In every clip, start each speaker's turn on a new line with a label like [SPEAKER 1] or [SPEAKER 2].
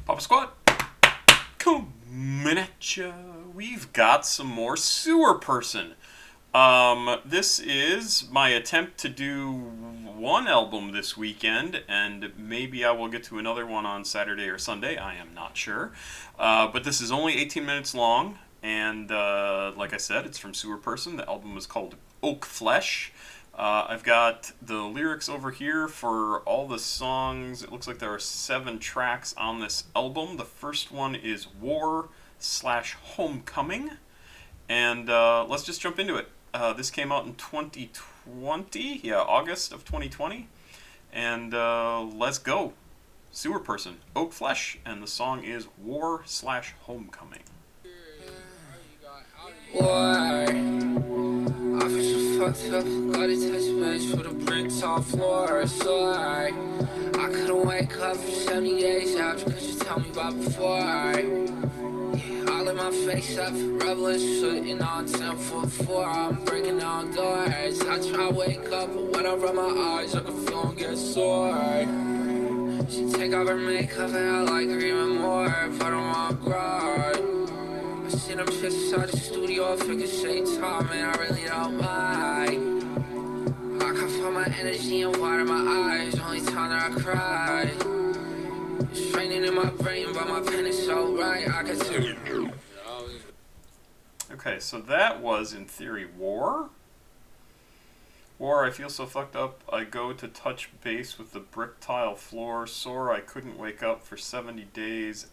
[SPEAKER 1] Papa Squad, coming at ya. We've got some more Sewerperson. This is my attempt to do one album this weekend, and maybe I will get to another one on Saturday or Sunday. I am not sure. But this is only 18 minutes long, and like I said, it's from Sewerperson. The album is called Oakflesh. I've got the lyrics over here for all the songs. It looks like there are 7 tracks on this album. The first one is War/Homecoming. And let's just jump into it. This came out in 2020. Yeah, August of 2020. And let's go. Sewerperson, Oakflesh, and the song is War/Homecoming.
[SPEAKER 2] War. Fucked up, got a touch base for the bricks on floor. So I couldn't wake up for 70 days after, cause you tell me about before. Yeah, I lit my face up, rebellious, sitting on 10 foot 4. I'm breaking down doors. I try to wake up, but when I rub my eyes, I can feel them get sore. She take off her makeup and I like her even more, but I don't want to cry. I see them shit inside the studio, if I could say time, man, I really don't mind. I can feel my energy and water my eyes, only time that I cry. It's raining in my brain, but my pen is so right, I can tell you.
[SPEAKER 1] Okay, so that was, in theory, War. War, I feel so fucked up, I go to touch base with the brick tile floor. Sore, I couldn't wake up for 70 days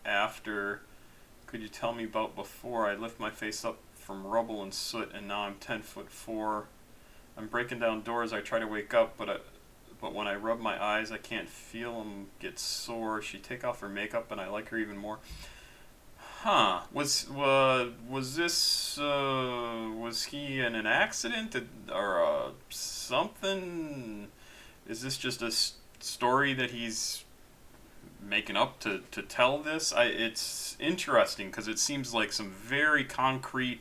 [SPEAKER 1] after. Could you tell me about before? I lift my face up from rubble and soot, and now I'm 10 foot 4. I'm breaking down doors. I try to wake up, but when I rub my eyes, I can't feel them get sore. She take off her makeup, and I like her even more. Huh? Was this was he in an accident or something? Is this just a story that he's making up to tell this? It's interesting because it seems like some very concrete,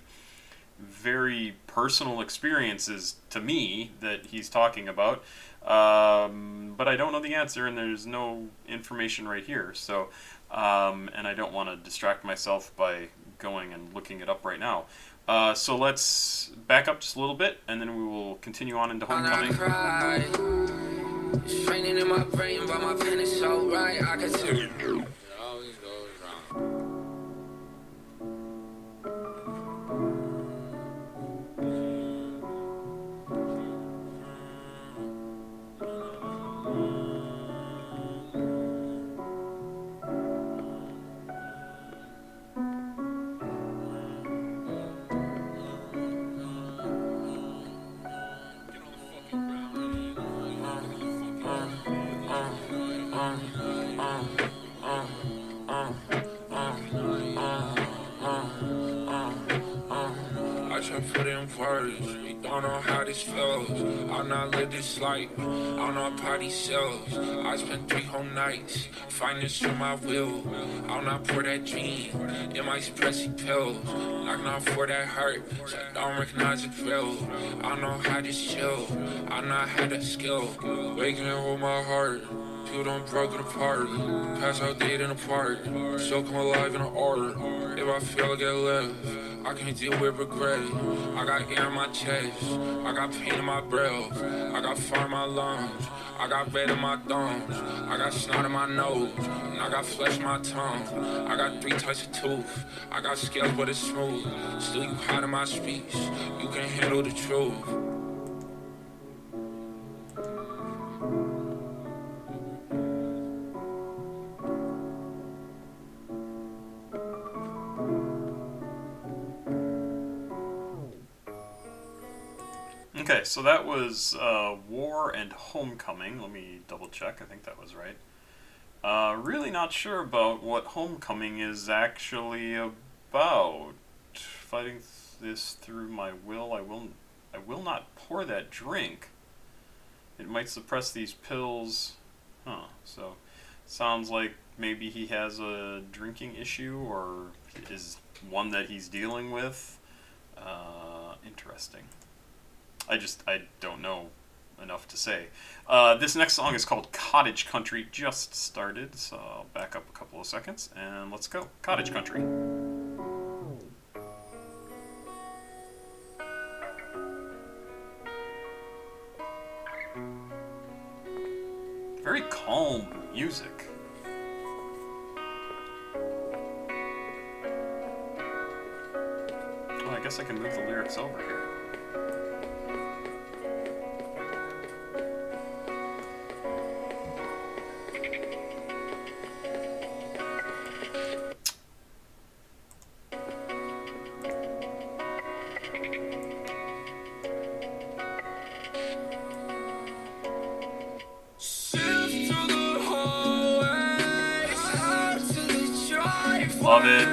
[SPEAKER 1] very personal experiences to me that he's talking about, but I don't know the answer, and there's no information right here. So, and I don't want to distract myself by going and looking it up right now. So let's back up just a little bit, and then we will continue on into Homecoming.
[SPEAKER 2] It's raining in my brain, but my pen is so right, I can tell you. I try to put in words, you don't know how this feels. I'll not live this life, I don't know how these cells. I spent 3 whole nights, fighting this through my will. I'll not pour that dream in my suppressing pills. Knocking off for that hurt, so I don't recognize the feel. I don't know how this chill, I not had that skill. Waking up with my heart, people don't broke it apart. Pass out dead in the park, still come alive in the art. If I feel like I live, I can't deal with regret. I got air in my chest, I got pain in my breath, I got fire in my lungs, I got red in my thumbs, I got snot in my nose, and I got flesh in my tongue. I got 3 types of tooth, I got scales but it's smooth. Still you hide in my speech, you can't handle the truth.
[SPEAKER 1] Okay, so that was War and Homecoming. Let me double check. I think that was right. Really not sure about what Homecoming is actually about. Fighting this through my will. I will not pour that drink. It might suppress these pills. Huh. So, sounds like maybe he has a drinking issue or is one that he's dealing with. Interesting. I don't know enough to say. This next song is called Cottage Country. Just started, so I'll back up a couple of seconds and let's go. Cottage Country. Very calm music. Oh, I guess I can move the lyrics over here. Love it.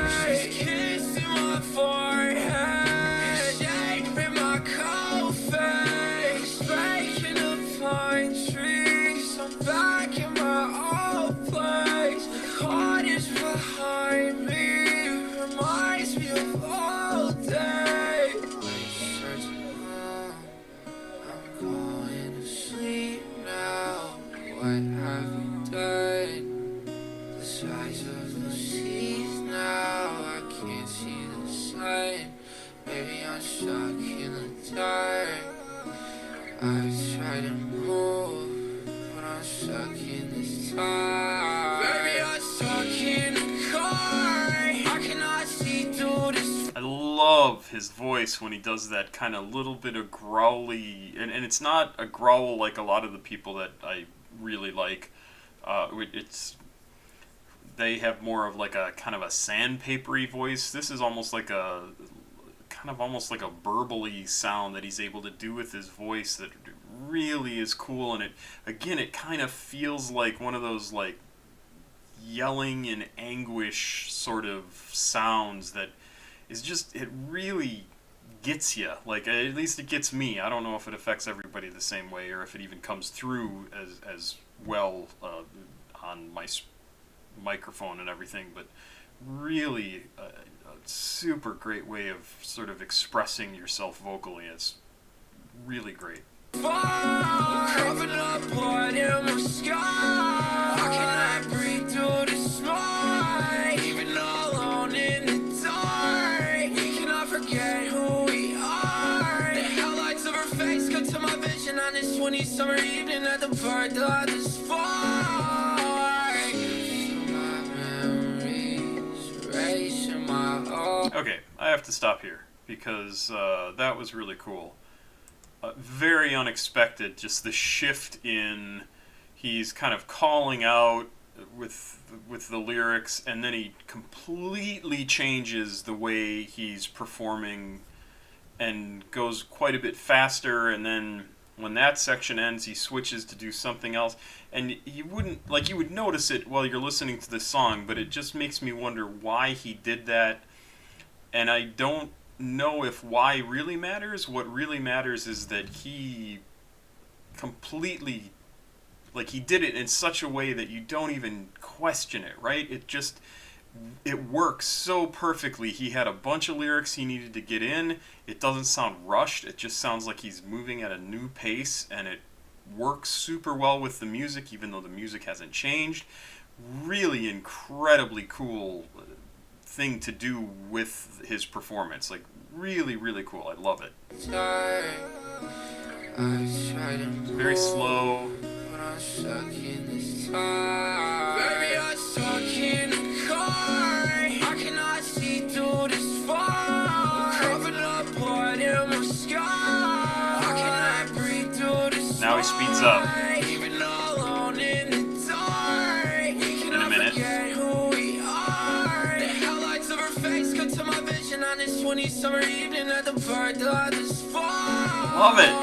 [SPEAKER 1] His voice when he does that kind of little bit of growly, and it's not a growl like a lot of the people that I really like. They have more of like a kind of a sandpapery voice. This is almost like a burbly sound that he's able to do with his voice that really is cool. And it kind of feels like one of those like yelling in anguish sort of sounds that is just, it really gets you. Like, at least it gets me. I don't know if it affects everybody the same way or if it even comes through as well on my microphone and everything, but really a super great way of sort of expressing yourself vocally. It's really great.
[SPEAKER 2] Summer evening at the park, this
[SPEAKER 1] Okay, I have to stop here because that was really cool. Very unexpected, just the shift in, he's kind of calling out with the lyrics, and then he completely changes the way he's performing and goes quite a bit faster, and then when that section ends, he switches to do something else, and you would notice it while you're listening to the song, but it just makes me wonder why he did that, and I don't know if why really matters. What really matters is that he completely, like, he did it in such a way that you don't even question it, right? It works so perfectly. He had a bunch of lyrics he needed to get in. It doesn't sound rushed. It just sounds like he's moving at a new pace, and it works super well with the music, even though the music hasn't changed. Really incredibly cool thing to do with his performance. Like, really, really cool. I love it. Very slow. Now he speeds up. In a minute. Love it.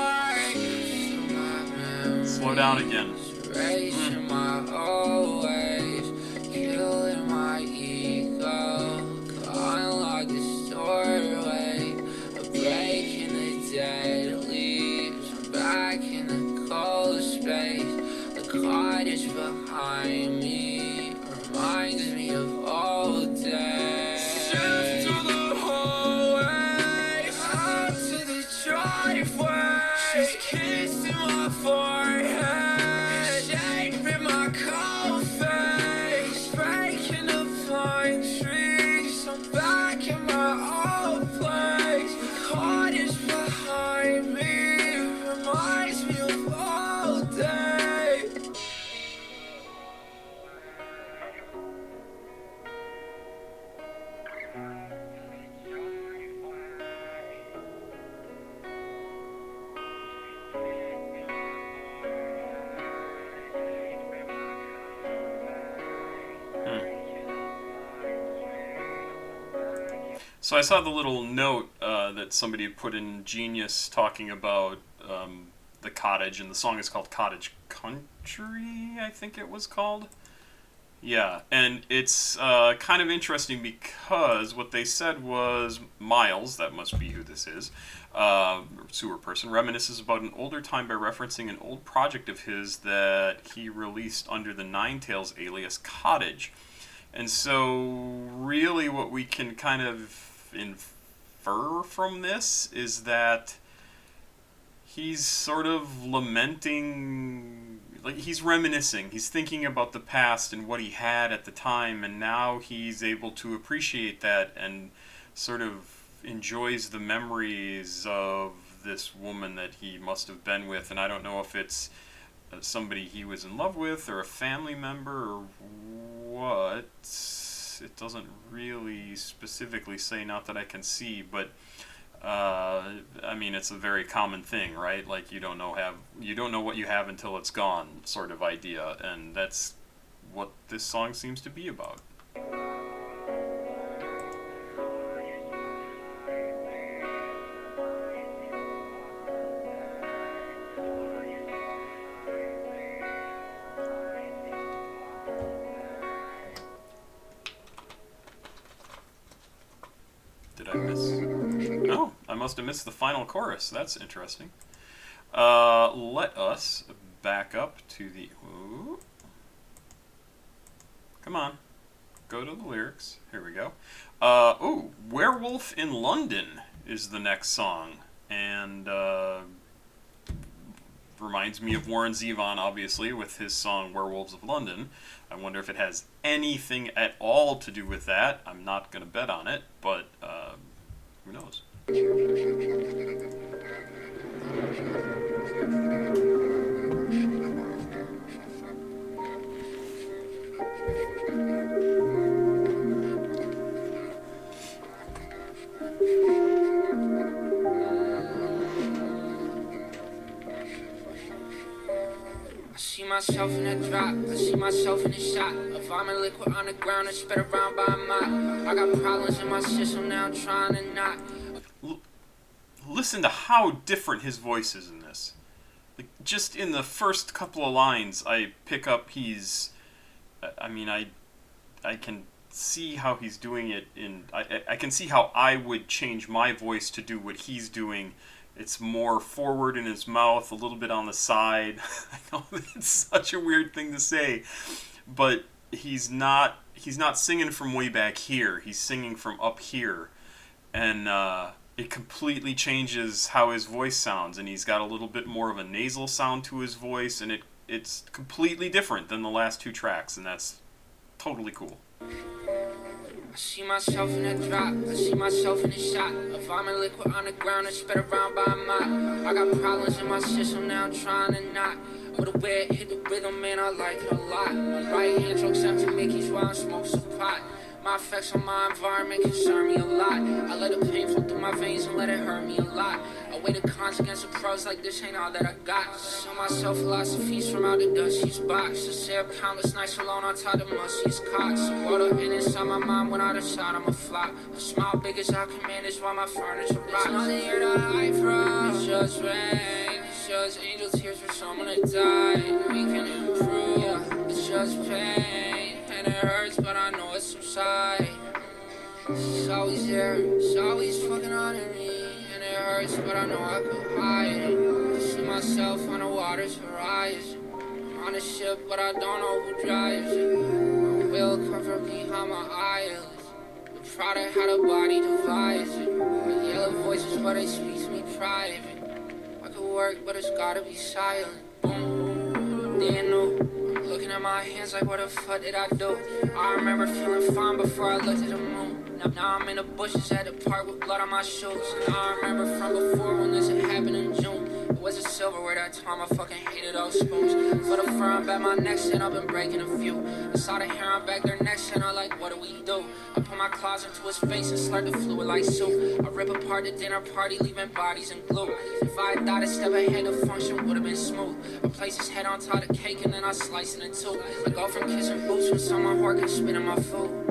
[SPEAKER 1] Slow down again.
[SPEAKER 2] Cottage behind me reminds me of old days. Shift through the hallway, out to the driveway. She's kissing my phone.
[SPEAKER 1] So I saw the little note that somebody had put in Genius talking about the cottage, and the song is called Cottage Country, I think it was called. Yeah, and it's kind of interesting because what they said was Miles, that must be who this is, Sewerperson, reminisces about an older time by referencing an old project of his that he released under the Ninetales alias Cottage. And so, really, what we can kind of infer from this is that he's sort of lamenting, like he's reminiscing, he's thinking about the past and what he had at the time, and now he's able to appreciate that and sort of enjoys the memories of this woman that he must have been with. And I don't know if it's somebody he was in love with or a family member or what. It doesn't really specifically say, not that I can see, but I mean, it's a very common thing, right? Like you don't know what you have until it's gone, sort of idea, and that's what this song seems to be about. Did I miss? No, I must have missed the final chorus. That's interesting. Let us back up to the... Ooh. Come on. Go to the lyrics. Here we go. Werewolf in London is the next song. And reminds me of Warren Zevon, obviously, with his song Werewolves of London. I wonder if it has anything at all to do with that. I'm not going to bet on it, but who knows?
[SPEAKER 2] Myself in a drop, I see myself in a shot. A vomit liquid on the ground and spread around by a mop. I got problems in my system now, I'm trying to not.
[SPEAKER 1] Listen to how different his voice is in this. Like, just in the first couple of lines, I pick up he's... I mean, I can see how he's doing it in... I can see how I would change my voice to do what he's doing. It's more forward in his mouth, a little bit on the side. I know it's such a weird thing to say, but he's not singing from way back here. He's singing from up here, and it completely changes how his voice sounds. And he's got a little bit more of a nasal sound to his voice, and it's completely different than the last two tracks, and that's totally cool.
[SPEAKER 2] I see myself in a drop, I see myself in a shot. A vomit liquid on the ground and spread around by a mop. I got problems in my system now, I'm trying to not. With a way it hit the rhythm, man, I like it a lot. My right hand chokes empty Mickey's while I smoke some pot. My effects on my environment concern me a lot. I let the pain flow through my veins and let it hurt me a lot. I weigh the cons against the pros like this ain't all that I got. Sell myself philosophies from out the dustiest box. I say up countless nights alone on top of the mustiest cots. Water in inside my mind when I decide I'm a flop. A smile big as I command is why my furniture rocks. There's nothing here to hide from. It's just rain. It's just angel tears for someone to die. We can improve. Yeah. It's just pain. And it hurts, but I know it's subside. It's always there. It's always fucking haunting me. And it hurts, but I know I could hide it. I see myself on the water's horizon. I'm on a ship, but I don't know who drives it. My will covered behind my eyelids. The product had a body devised it. My yellow voices, but it speaks me private. I could work, but it's gotta be silent. Boom. Didn't know. Looking at my hands like what the fuck did I do? I remember feeling fine before I looked at the moon. Now I'm in the bushes at the park with blood on my shoes. And I remember from before when this had happened in June. It was a silverware that time, I fucking hated those spoons. For the fur on back my neck, and I've been breaking a few. I saw the hair on back their necks, and I like, what do we do? I put my claws into his face and slurred the fluid like soup. I rip apart the dinner party, leaving bodies in glue. If I had died a step ahead, the function would have been smooth. I place his head on top of the cake, and then I slice it in two. I go from kissing boots when someone hard can spit in my food.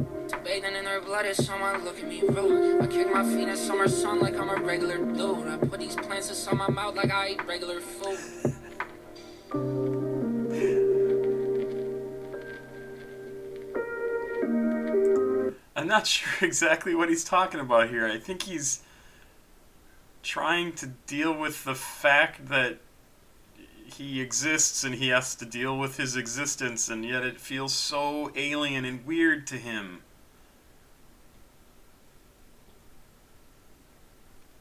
[SPEAKER 2] bathing in their blood, it's someone look at me rude. I kick my feet in summer sun like I'm a regular dude. I put these plants inside my mouth like I eat regular food.
[SPEAKER 1] I'm not sure exactly what he's talking about here. I think he's trying to deal with the fact that he exists and he has to deal with his existence, and yet it feels so alien and weird to him.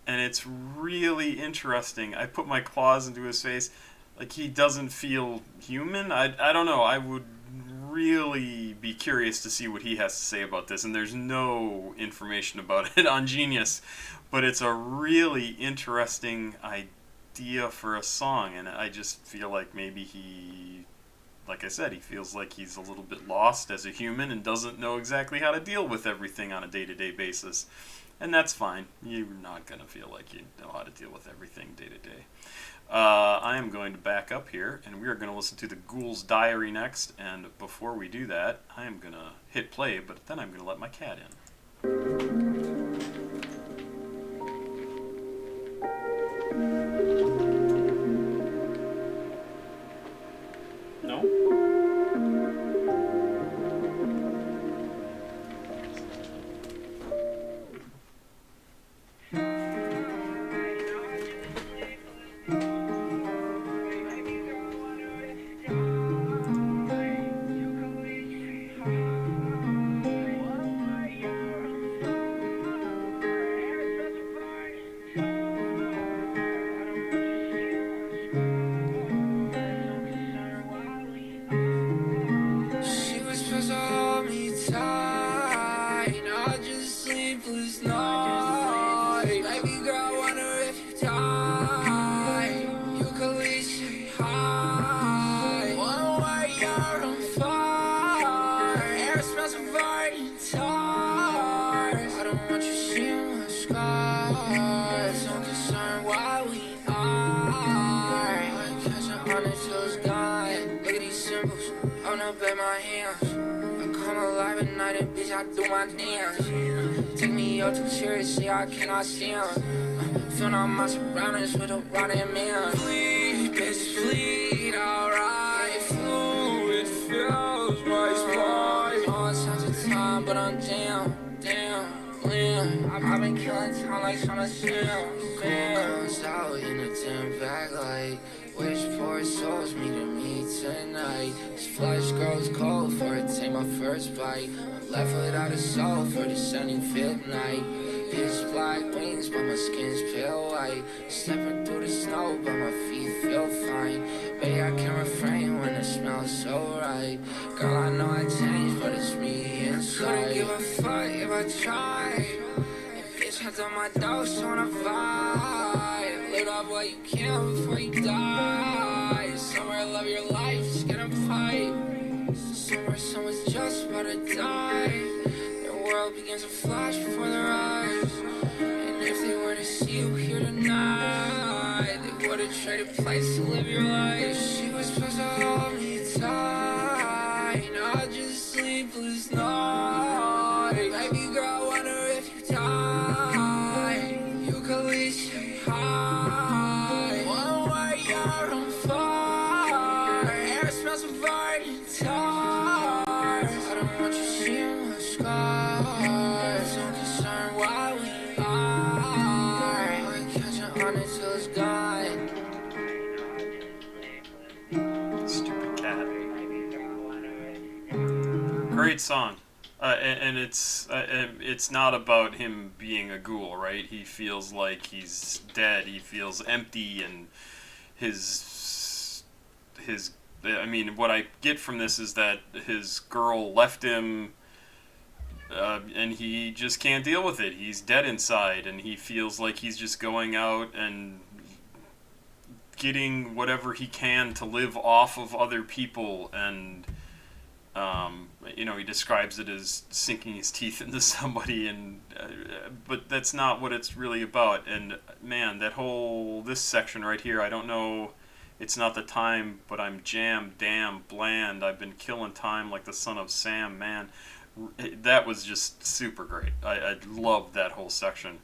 [SPEAKER 1] And it's really interesting. I put my claws into his face. Like, he doesn't feel human. I don't know. I would really be curious to see what he has to say about this. And there's no information about it on Genius. But it's a really interesting idea for a song. And I just feel like maybe he, like I said, he feels like he's a little bit lost as a human and doesn't know exactly how to deal with everything on a day-to-day basis. And that's fine. You're not going to feel like you know how to deal with everything day to day. I am going to back up here, and we are going to listen to the Ghoul's Diary next. And before we do that, I am going to hit play, but then I'm going to let my cat in. No? I do my dance. Take me up too seriously, I cannot stand. Fill out my surroundings with a rotting man. Fleet, bitch, fleet, alright. Fluid fills my spine. All sense of time, but I'm down. I've been killing time like Shauna Comes out in a dim bag like wish poor souls meet me tonight. This flesh grows cold for it, take my first bite. Left without a soul for descending fifth night. Pitch black wings, but my skin's pale white. Stepping through the snow, but my feet feel fine. Baby, I can't refrain when it smells so right. Girl, I know I changed, but it's me inside. Couldn't give a fuck if I tried. Bitch, I done my dose on a vibe. Live up what you can before you die. Somewhere love your life, just get a fight. Somewhere someone's just about to die. The world begins to flash before their eyes. And if they were to see you here tonight, they would have traded place to live your life. She was supposed to hold me tight, not just sleepless night. Baby girl, I wonder if you die. You could leave me high. One way you're on fire. Air smells of burning tar. Great song, and it's not about him being a ghoul, right? He feels like he's dead. He feels empty, and his. I mean, what I get from this is that his girl left him, and he just can't deal with it. He's dead inside, and he feels like he's just going out and getting whatever he can to live off of other people, and he describes it as sinking his teeth into somebody, and but that's not what it's really about. And man, this section right here, I don't know, it's not the time, but I'm jammed, damn, bland, I've been killing time like the son of Sam, man. That was just super great. I loved that whole section.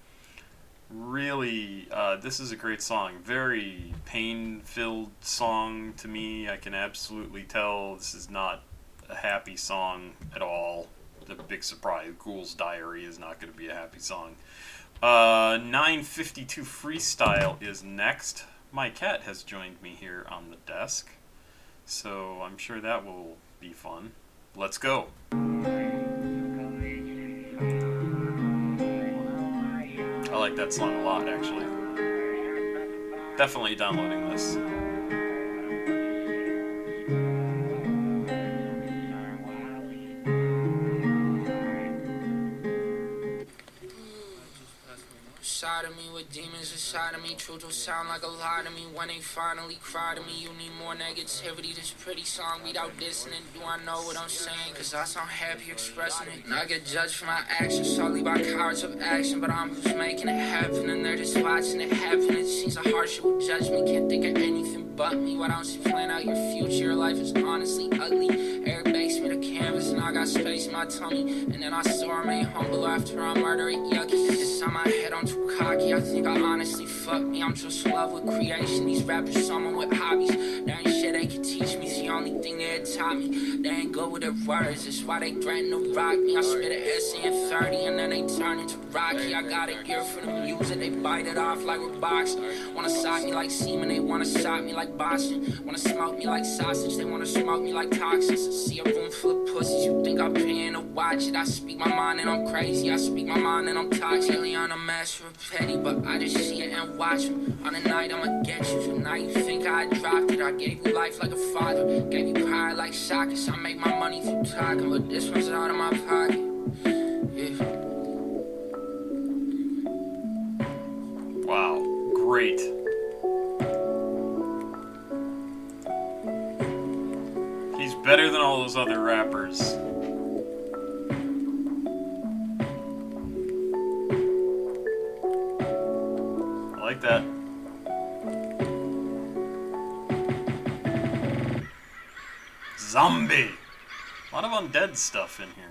[SPEAKER 1] Really, this is a great song. Very pain-filled song to me. I can absolutely tell this is not a happy song at all. The big surprise, Ghoul's Diary is not going to be a happy song. 9:52 Freestyle is next. My cat has joined me here on the desk, so I'm sure that will be fun. Let's go. I like that song a lot, actually. Definitely downloading this.
[SPEAKER 2] Side of me with demons inside of me. Truth will sound like a lie to me when they finally cry to me. You need more negativity. This pretty song without dissonant. Do I know what I'm saying? Cause I sound happy expressing it. And I get judged for my actions solely by cowards of action. But I'm who's making it happen, and they're just watching it happen. It seems a harsh will judge me. Can't think of anything but me. Why don't you plan out your future? Your life is honestly ugly. Air bakes me to canvas, and I got space in my tummy. And then I still remain humble after I murder it. Yucky. Inside my head, I'm too cocky. I think I honestly fuck me. I'm just in love with creation. These rappers, someone with hobbies. There ain't shit they can teach me. It's the only thing they had taught me. They ain't good with their words. That's why they threaten to rock me. I spit an essay in 30 and then they turn into Rocky. I got an ear for the music. They bite it off like we're boxing. Wanna sock me like semen. They wanna sock me like boxing. Wanna smoke me like sausage. They wanna smoke me like toxins. I see a room full of pussies. You think I'm paying to watch it? I speak my mind and I'm crazy. I speak my mind and I'm toxic. On a master of petty, but I just see it and watch him. On a night I'ma get you. Tonight you think I dropped it. I gave you life like a father. Gave you power like sockets. I make my money through talking, but this one's out of my pocket. Yeah.
[SPEAKER 1] Wow, great. He's better than all those other rappers. I like that. Zombie! A lot of undead stuff in here.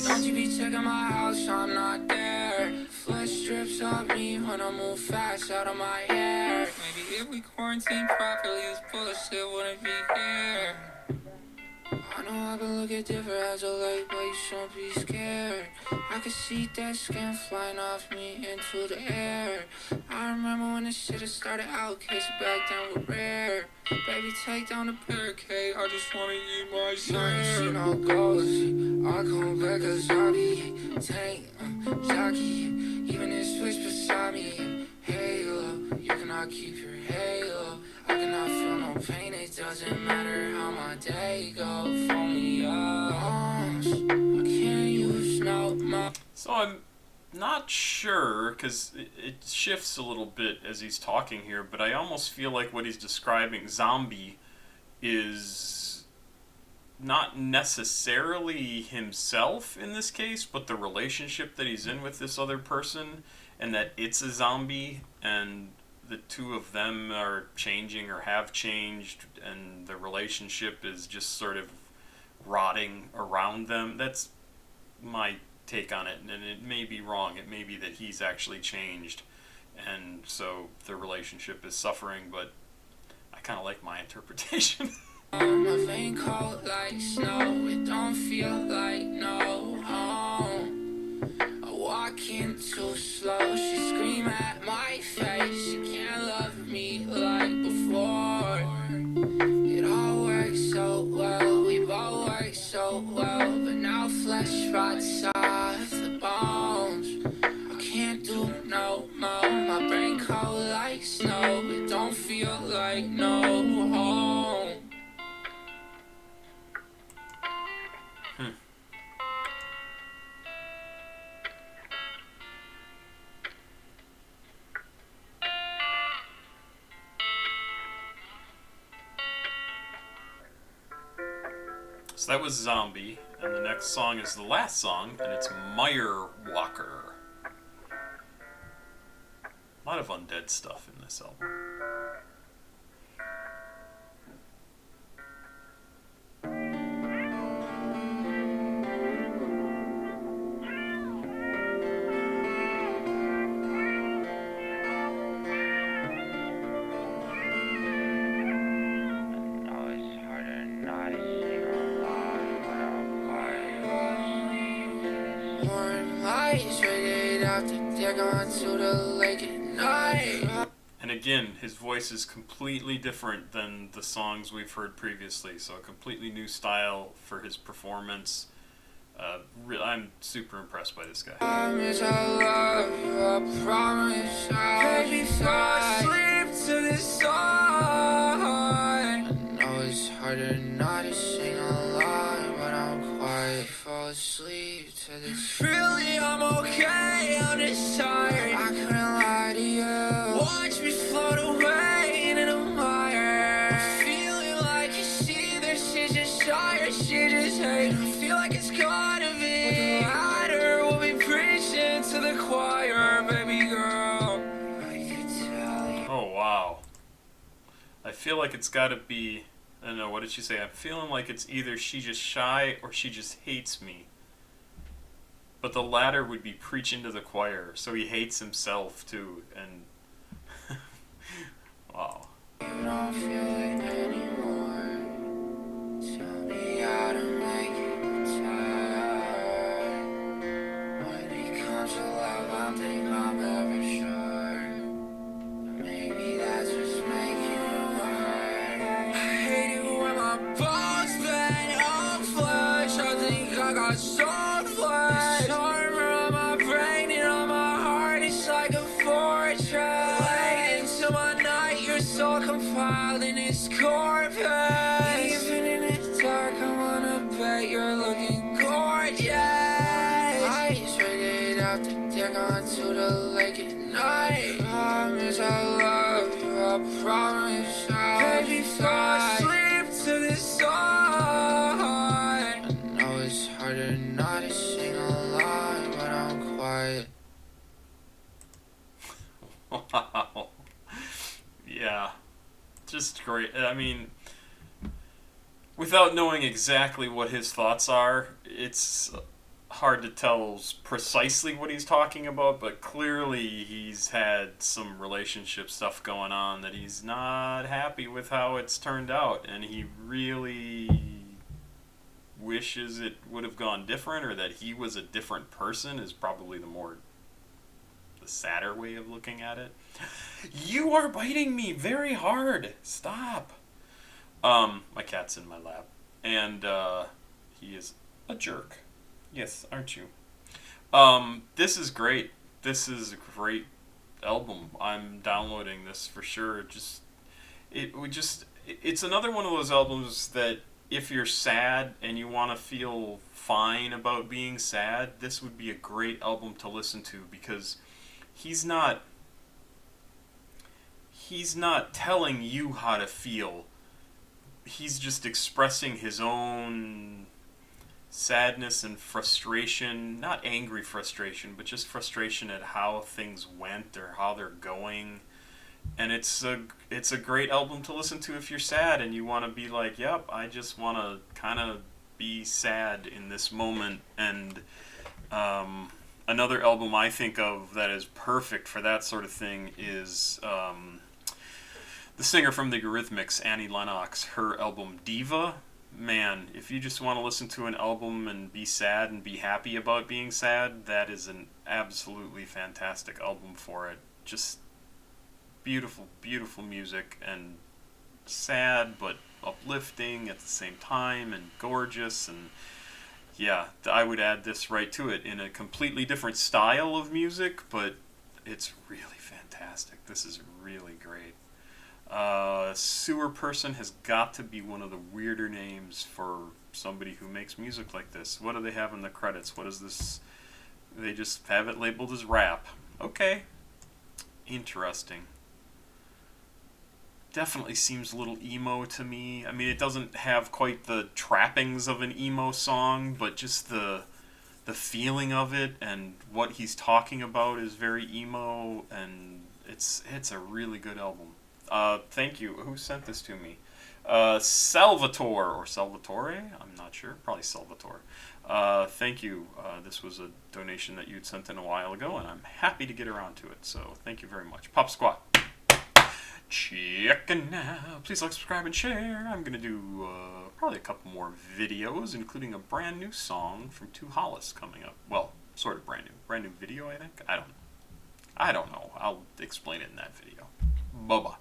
[SPEAKER 2] Don't you be checking my house, I'm not there. Flesh drips off me when I move fast out of my hair. Maybe if we quarantine properly, this bullshit wouldn't be here. I know I can look at different as of late, but you shouldn't be scared. I can see that skin flying off me into the air. I remember when this shit had started out, case back down with rare. Baby, take down the barricade, I just wanna eat my share. I ain't seen no ghosts, I come back a zombie. Tank, jockey, even this switch beside me. Halo, you cannot keep your halo. I cannot feel no pain, it doesn't matter how my day go. Phone me up, I can't use no more.
[SPEAKER 1] So I'm not sure, because it shifts a little bit as he's talking here, but I almost feel like what he's describing, zombie, is not necessarily himself in this case, but the relationship that he's in with this other person, and that it's a zombie, and the two of them are changing or have changed, and the relationship is just sort of rotting around them. That's my take on it, and it may be wrong. It may be that he's actually changed, and so the relationship is suffering, but I kind of like my interpretation.
[SPEAKER 2] My vein cold like snow, it don't feel like no home. I walk in too slow, she scream at my face, she can't love ain't no home.
[SPEAKER 1] So that was Zombie, and the next song is the last song, and it's Mire Walker. A lot of undead stuff in this album. And again, his voice is completely different than the songs we've heard previously, so a completely new style for his performance. I'm super impressed by this guy.
[SPEAKER 2] I love you, I promise I'll sleep to this song. I know it's harder not to sing along, but I'm quiet, fall asleep to this. Really, I'm okay, I'm just tired. I couldn't lie to you. Watch me float away into the mire. I'm feeling like you see that she's just shy or she just hate. I feel like it's gotta be. With the ladder, we'll be preaching to the choir, baby girl. I could tell you.
[SPEAKER 1] Oh, wow. I feel like it's gotta be... I don't know, what did she say? I'm feeling like it's either she just shy or she just hates me. But the latter would be preaching to the choir, so he hates himself too, and... wow.
[SPEAKER 2] You don't feel it anymore. Tell me how to make it tight. When it comes to love, I think I'm ever sure. Maybe that's what's making it hard. I hate it when my bones bend oakflesh. I think I got soul flesh. Armor on my brain and on my heart, it's like a fortress. Late into my night, your soul compiled in its corpus. Even in the dark, I wanna bet you're looking gorgeous. Eyes rated out the deck onto the lake at night. Promise I love you, I promise I'll fall asleep to this song. I know it's harder not to sing along, but I'm quiet.
[SPEAKER 1] Wow. Yeah. Just great. I mean, without knowing exactly what his thoughts are, it's hard to tell precisely what he's talking about, but clearly he's had some relationship stuff going on that he's not happy with how it's turned out, and he really wishes it would have gone different, or that he was a different person is probably the sadder way of looking at it. You are biting me very hard. Stop. My cat's in my lap, and he is a jerk. Yes, aren't you? This is great. This is a great album. I'm downloading this for sure. It's another one of those albums that if you're sad and you want to feel fine about being sad, this would be a great album to listen to, because he's not telling you how to feel. He's just expressing his own sadness and frustration, not angry frustration, but just frustration at how things went or how they're going. And it's a great album to listen to if you're sad and you want to be like, yep, I just want to kind of be sad in this moment. And another album I think of that is perfect for that sort of thing is the singer from the Eurythmics, Annie Lennox, her album Diva. Man, if you just want to listen to an album and be sad and be happy about being sad, that is an absolutely fantastic album for it. Just beautiful, beautiful music, and sad but uplifting at the same time, and gorgeous, and yeah, I would add this right to it in a completely different style of music, but it's really fantastic. This is really great. Sewerperson has got to be one of the weirder names for somebody who makes music like this. What do they have in the credits? What is this? They just have it labeled as rap. Okay. Interesting. Definitely seems a little emo to me. I mean, it doesn't have quite the trappings of an emo song, but just the feeling of it and what he's talking about is very emo, and it's a really good album. Thank you. Who sent this to me? Salvatore or Salvatore? I'm not sure. Probably Salvatore. Thank you. This was a donation that you'd sent in a while ago, and I'm happy to get around to it. So thank you very much. Pop Squat. Checking out. Please like, subscribe, and share. I'm going to do probably a couple more videos, including a brand new song from Two Hollis coming up. Well, sort of brand new. Brand new video, I think. I don't know. I'll explain it in that video. Bye-bye.